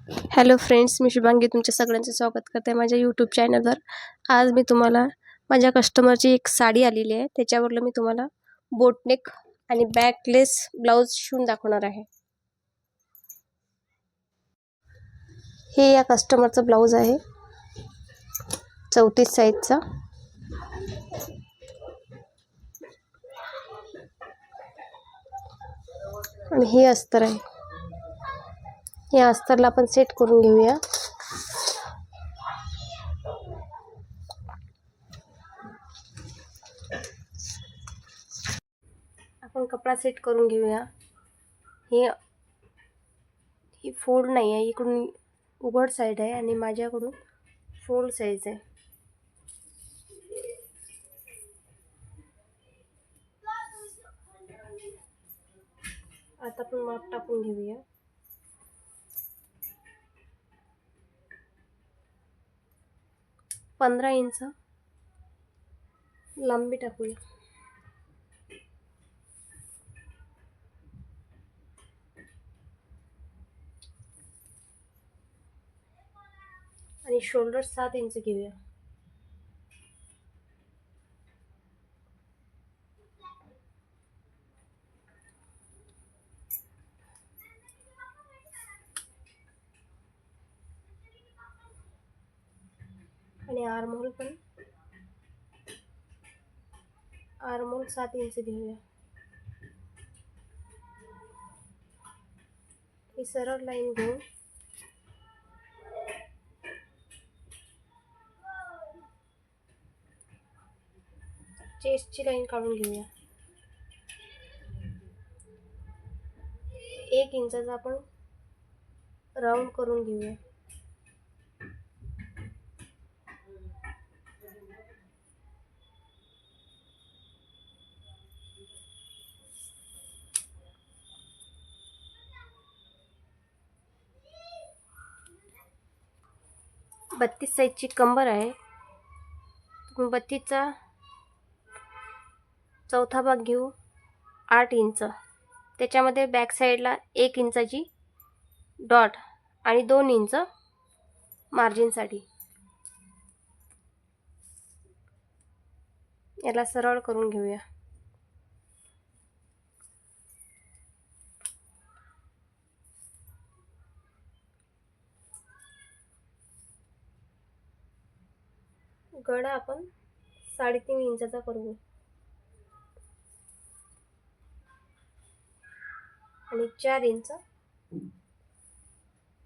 Hello friends, मी शुभांगी तुमच्या सगळ्यांचं स्वागत करते माझ्या यूट्यूब चॅनलवर. आज मी तुम्हाला माझ्या कस्टमरची एक साडी आलेली आहे, त्याच्यावरलं मी तुम्हाला बोटनेक आणि बॅकलेस ब्लाऊज शिवून दाखवणार आहे. हे या कस्टमरचं ब्लाऊज आहे 34 साईजचा. आणि हे अस्तर आहे. या अस्तरला आपण सेट करून घेऊया. आपण कपडा सेट करून घेऊया. ही फोल्ड नाही आहे, इकडून उघड साईड आहे आणि माझ्याकडून फोल्ड साईज आहे. आता आपण माप टाकून घेऊया. पंधरा इंच लांबी टाकूया. आणि शोल्डर 7 इंच घेऊया. आणि आर्महोल 7 इंच घेऊया. ही सरळ लाईन घेऊन चेस्टची लाईन काढून घेऊया. 1 इंचाचा आपण राऊंड करून घेऊया. बत्तीस साईजची कंबर आहे. 32चा चौथा भाग घेऊ 8 इंच. त्याच्यामध्ये बॅक साईडला 1 इंचाची डॉट आणि 2 इंच मार्जिनसाठी. याला सरळ करून घेऊया. गळा आपण 3.5 इंचाचा करू आणि 4 इंच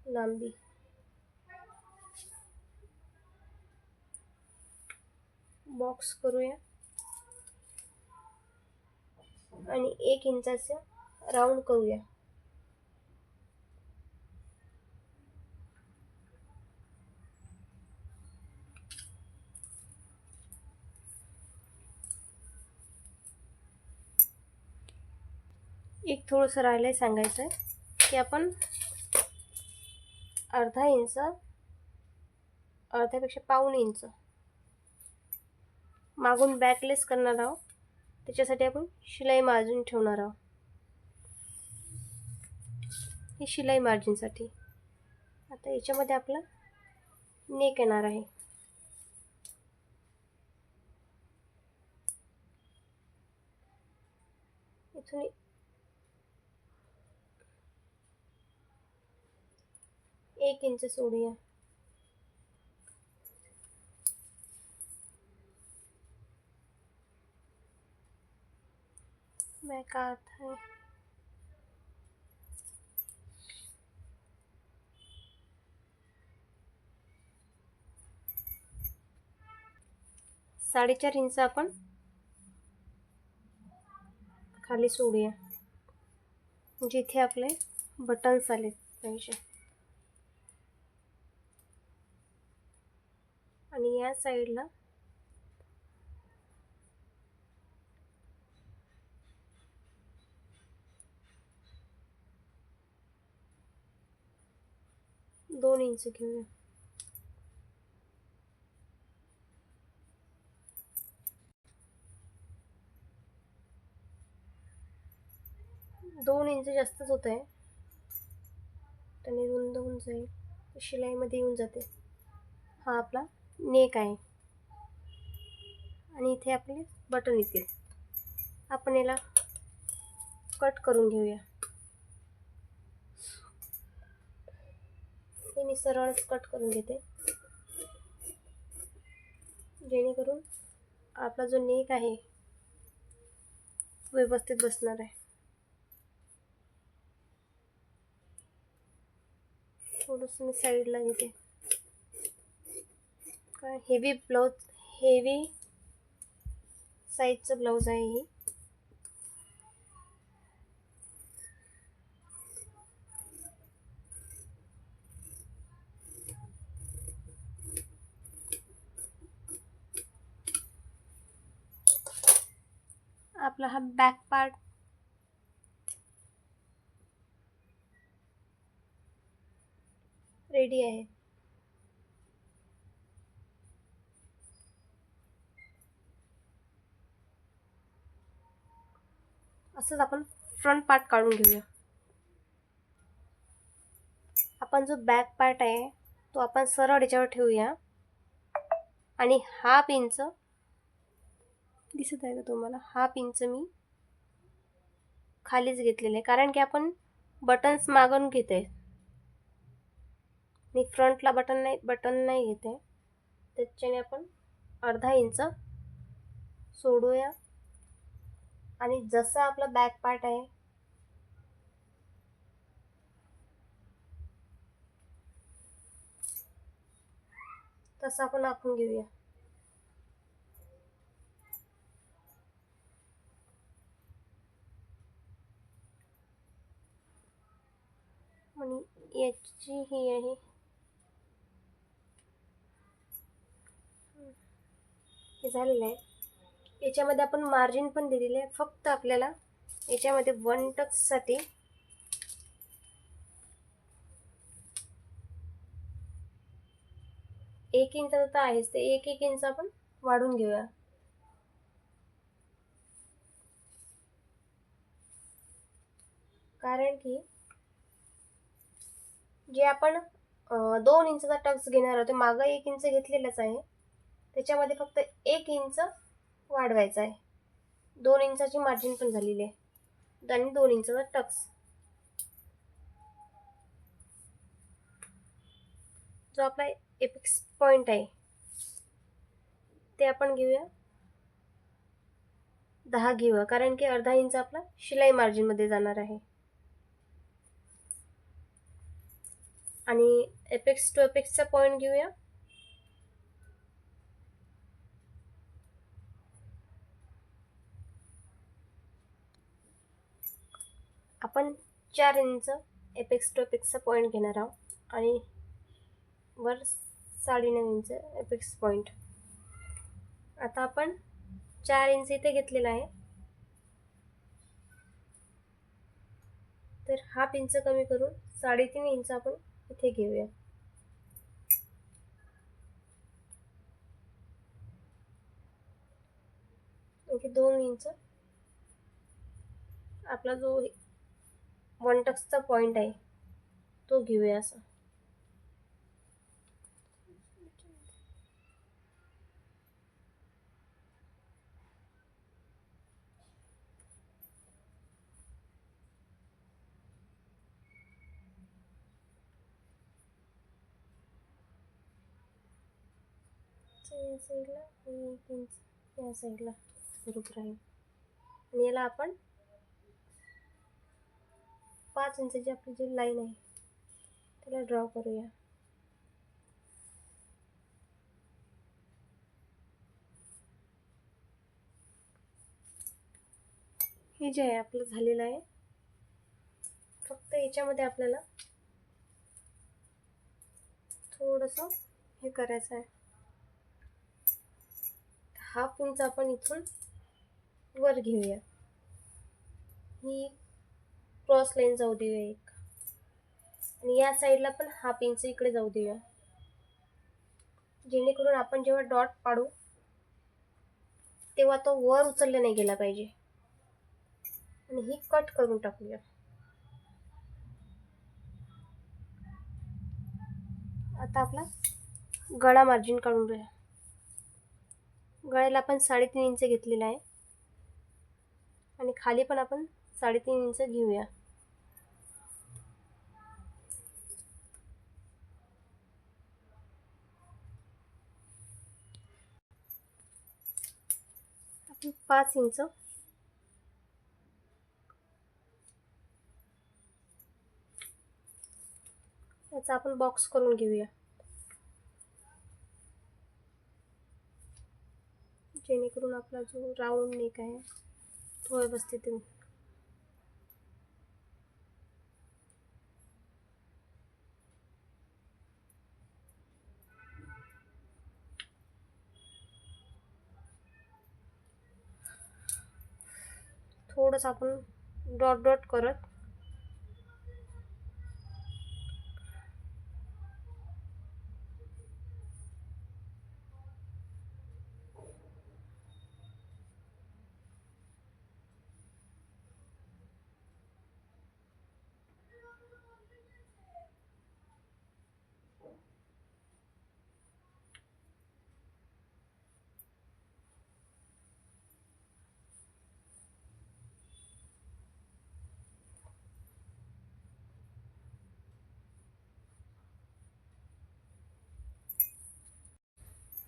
लांबी. बॉक्स करूया आणि 1 इंचाचा राऊंड करूया. एक थोडंसं राहिलंय सांगायचं की आपण अर्धा इंच, अर्ध्यापेक्षा पाऊण इंच मागून बॅकलेस करणार आहोत. त्याच्यासाठी आपण शिलाई मार्जिन ठेवणार आहोत. ही शिलाई मार्जिनसाठी. आता याच्यामध्ये आपला नेक येणार आहे. इथून 1 इंच सोडूया. बॅक अर्धा आहे. साडेचार इंच आपण खाली सोडूया, जिथे आपले बटन्स आले पाहिजे. आणि या साईडला दोन इंच घेऊया. 2 इंच जास्तच होत आहे, त्याने रुंद होऊन जाईल. शिलाईमध्ये येऊन जाते. हा आपला नेक आहे आणि इथे आपले बटन येतील. आपण याला कट करून घेऊया. हे मी सरळच कट करून घेते, जेणेकरून आपला जो नेक आहे व्यवस्थित बसणार आहे. थोडंसं मी साईडला घेते, कारण हेवी साईजचं ब्लाऊज आहे ही. आपला हा बॅक पार्ट रेडी आहे. असंच आपण फ्रंट पार्ट काढून घेऊया. आपण जो बॅक पार्ट आहे तो आपण सरळ याच्यावर ठेवूया आणि हाफ इंच दिसत आहे का तुम्हाला? हाफ इंच मी खालीच घेतलेले आहे, कारण की आपण बटन्स मागून घेते आणि फ्रंटला बटन नाही घेते. त्याच्याने आपण अर्धा इंच सोडूया आणि जसं आपला बॅक पार्ट आहे तसं आपण आखून घेऊया. आणि याची ही आहे, हे झालेलं आहे. याच्यामध्ये आपण मार्जिन पण दिलेले आहे. फक्त आपल्याला याच्यामध्ये 1 टक्ससाठी 1 इंच तर आहेच, ते 1 इंच आपण वाढवून घेऊया. कारण की जे आपण 2 इंचचा टक्स घेणार होते, मागं 1 इंच घेतलेलंच आहे, त्याच्यामध्ये फक्त 1 इंच वाढवायचा आहे. 2 इंचाची मार्जिन पण झालेली आहे आणि 2 इंचचा टक्स. जो आपला एपेक्स पॉइंट आहे ते आपण घेऊया 10 घेऊया, कारण की अर्धा इंच आपला शिलाई मार्जिन मध्ये जाणार आहे. आणि एपेक्स टू एपेक्सचा पॉइंट घेऊया आपण 4 इंच एपेक्स टू एपेक्सचा पॉइंट घेणार आहोत आणि वर 9.5 इंच एपेक्स पॉइंट. आता आपण 4 इंच इथे घेतलेला आहे, तर हाफ इंच कमी करून 3.5 इंच आपण इथे घेऊया. इथे 2 इंच आपला जो 1 टक्सचा पॉइंट आहे तो घेऊया. असं या साईडला 1 इंच या साईडला बरोबर आहे. आणि याला आपण 5 इंचाची आपली जी लाईन आहे त्याला ड्रॉ करूया. हे जे आहे आपलं झालेलं आहे. फक्त याच्यामध्ये आपल्याला थोडंसं हे करायचं आहे. हाफ इंच आपण इथून वर घेऊया, ही क्रॉस लाईन जाऊ देऊया एक, आणि या साईडला पण हाफ इंच इकडे जाऊ देऊया, जेणेकरून आपण जेव्हा डॉट पाडू तेव्हा तो वर उचलला नाही गेला पाहिजे. आणि ही कट करून टाकूया. आता आपला गळा मार्जिन काढून घेऊया. गळ्याला आपण 3.5 इंच घेतलेला आहे आणि खाली पण आपण 3.5 इंच घेऊया. आपण 5 इंच याचा आपण बॉक्स करून घेऊया, जेणेकरून आपला जो राऊंड नेक आहे तो व्यवस्थित येईल. थोडंसं आपण डॉट डॉट करत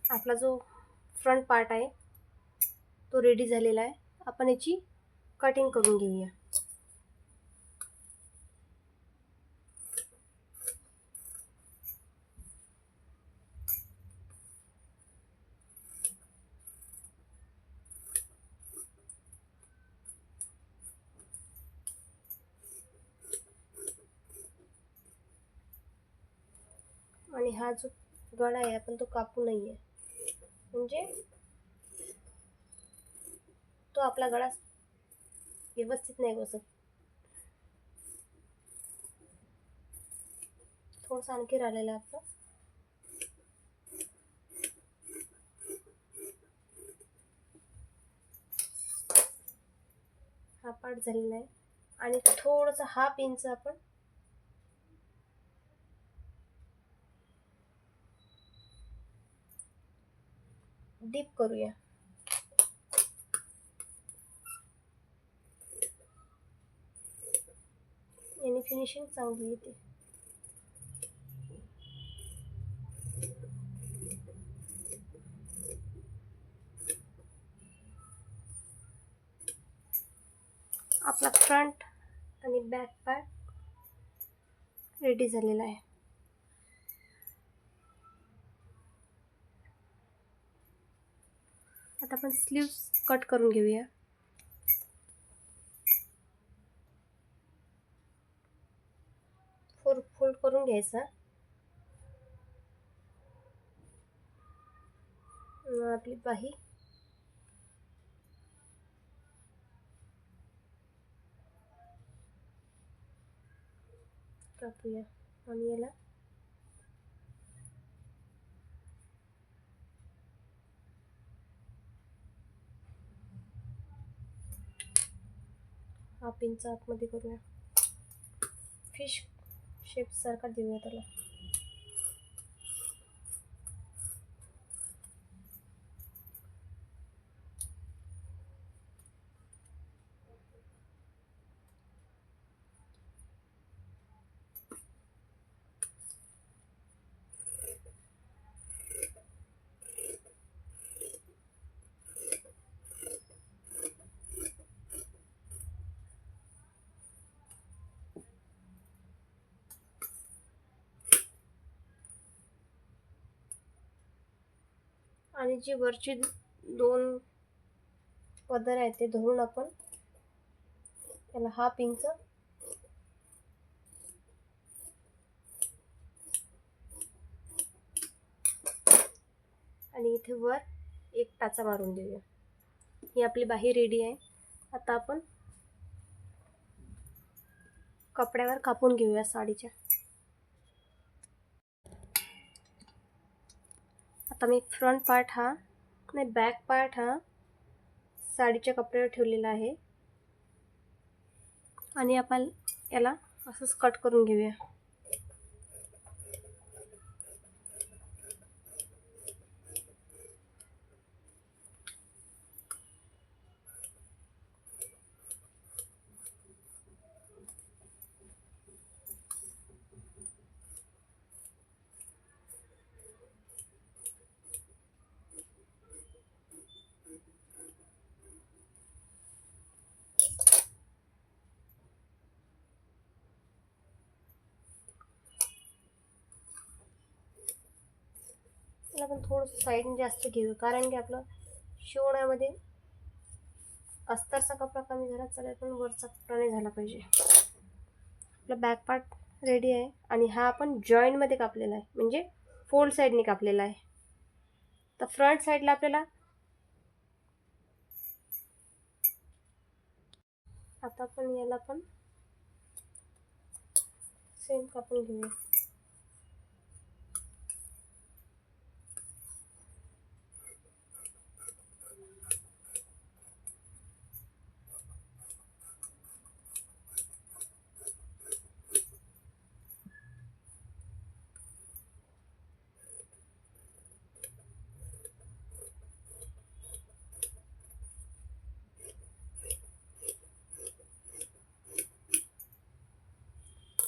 आपला जो फ्रंट पार्ट आहे तो रेडी झालेला आहे. आपण याची कटिंग करून घेऊया. आणि हा जो गळा आहे आपण तो कापू नाहीये, म्हणजे तो आपला गळा व्यवस्थित नाही बसत. थोडंसं आणखी राहिलेलं आहे आपलं. हा पार्ट झालेला आहे आणि थोडंसं 1/2 इंच आपण डीप करूया. याने फिनिशिंग चांगली येते. आपला फ्रंट आणि बॅक पार्ट रेडी झालेला आहे. आता आपण स्लीव्स कट करून घेऊया. फोल्ड करून घ्यायचा. आपली बाही कापूया आणि याला हाफ इंच आतमध्ये करूया. फिश शेप सारखा देऊया त्याला. आणि जी वरची 2 पदर आहेत ते धरून आपण त्याला 1/2 इंच आणि इथे वर 1 टाचा मारून देऊया. ही आपली बाही रेडी आहे. आता आपण कपड्यावर कापून घेऊया साडीच्या. आता मी फ्रंट पार्ट हा नाही बॅक पार्ट हा साडीच्या कपड्यावर ठेवलेला आहे आणि आपण याला असंच कट करून घेऊया. याला पण थोडंसं साईडने जास्त घेऊ, कारण की आपलं शिवण्यामध्ये अस्तरचा कपडा कमी झाला चालेल, पण वरचा कपडा नाही झाला पाहिजे. आपला बॅक पार्ट रेडी आहे आणि हा आपण जॉईंटमध्ये कापलेला आहे, म्हणजे फोल्ड साईडने कापलेला आहे. तर फ्रंट साईडला आपल्याला आता आपण याला पण सेम कापून घेऊया.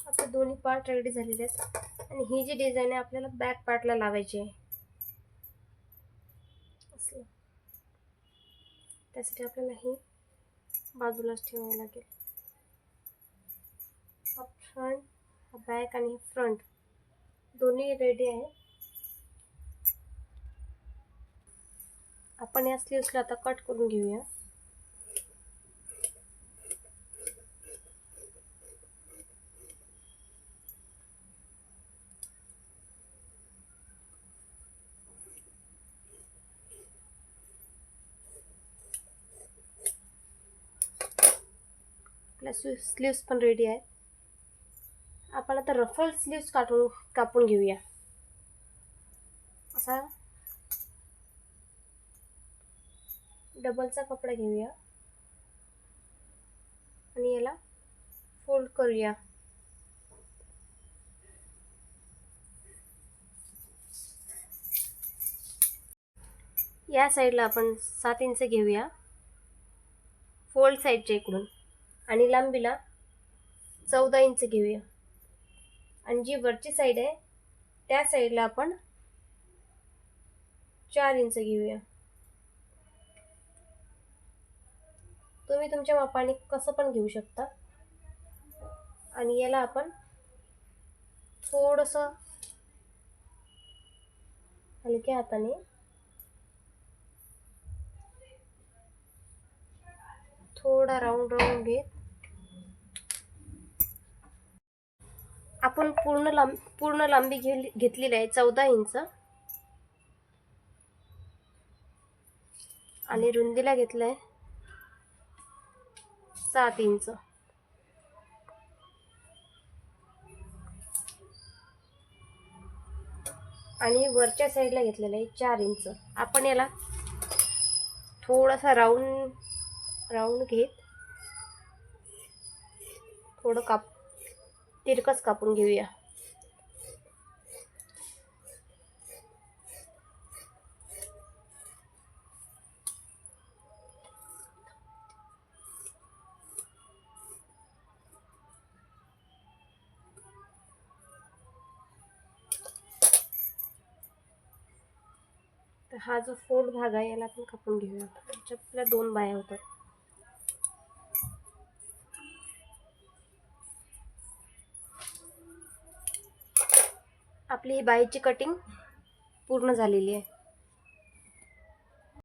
आपले दोन्ही पार्ट रेडी झालेले आहेत आणि ही जी डिझाईन आहे आपल्याला बॅक पार्टला लावायची आहे. असं त्यासाठी आपल्याला ही बाजूलाच ठेवावं लागेल. हा फ्रंट, हा बॅक आणि फ्रंट दोन्ही रेडी आहे. आपण या स्लीव्सला आता कट करून घेऊया. आपल्या स्लीव्स पण रेडी आहे. आपण आता रफल स्लीव्स कापून घेऊया. असा डबलचा कपडा घेऊया आणि याला फोल्ड करूया. या साईडला आपण 7 इंच घेऊया फोल्ड साईडच्या इकडून आणि लांबीला 14 इंच घेऊया. आणि जी वरची साईड आहे त्या साईडला आपण 4 इंच घेऊया. तुम्ही तुमच्या मापाने कसं पण घेऊ शकता. आणि याला आपण थोडंसं हलक्या हाताने थोडा राऊंड घेत आपण पूर्ण लांबी घेतलेली आहे 14 इंच आणि रुंदीला घेतलंय 7 इंच. आणि वरच्या साईडला घेतलेलं आहे 4 इंच. आपण याला थोडासा राऊंड घेत थोडं तिरकस कापून घेऊया. तर हा जो फोल्ड भाग आहे याला आपण कापून घेऊया. आपल्या 2 बाया होतात. आपली ही बाईची कटिंग पूर्ण झालेली आहे.